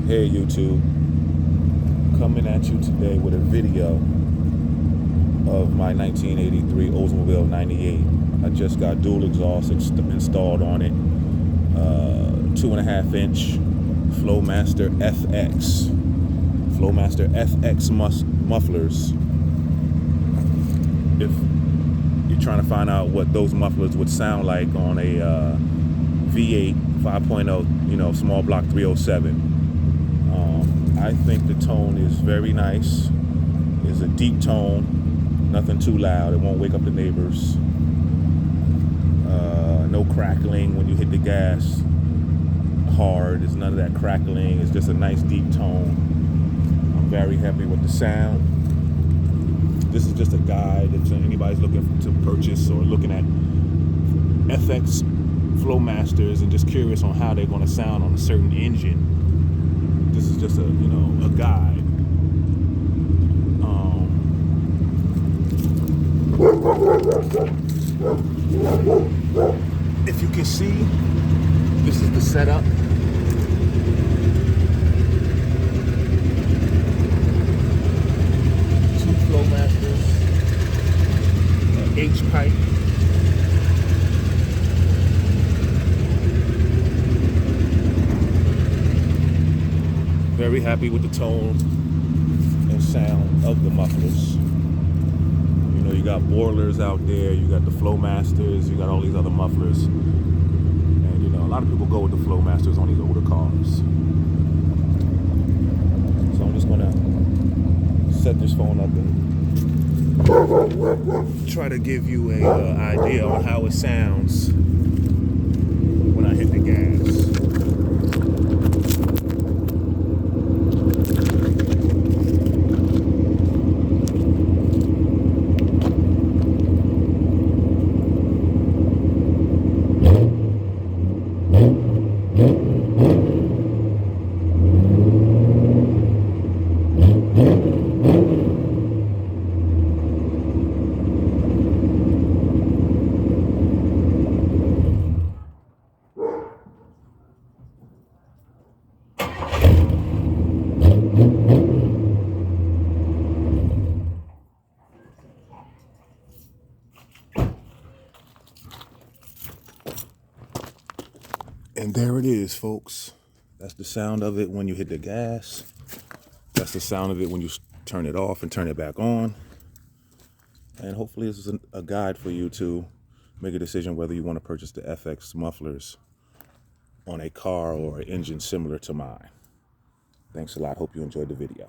Hey YouTube, coming at you today with a video of my 1983 Oldsmobile 98. I just got dual exhaust installed on it, 2.5 inch flowmaster FX mufflers. If you're trying to find out what those mufflers would sound like on a V8 5.0, small block 307. I think the tone is very nice. It's a deep tone, nothing too loud. It won't wake up the neighbors. No crackling when you hit the gas hard. There's none of that crackling. It's just a nice deep tone. I'm very happy with the sound. This is just a guide if anybody's looking to purchase or looking at FX Flowmasters and just curious on how they're going to sound on a certain engine. This is just a guide. If you can see, this is the setup. Two Flowmasters, H pipe. Very happy with the tone and sound of the mufflers. You got boilers out there, you got the Flowmasters, you got all these other mufflers. And a lot of people go with the Flowmasters on these older cars. So I'm just gonna set this phone up and try to give you an idea on how it sounds when I hit the gas. And there it is, folks. That's the sound of it when you hit the gas. That's the sound of it when you turn it off and turn it back on. And hopefully this is a guide for you to make a decision whether you want to purchase the FX mufflers on a car or an engine similar to mine. Thanks a lot. Hope you enjoyed the video.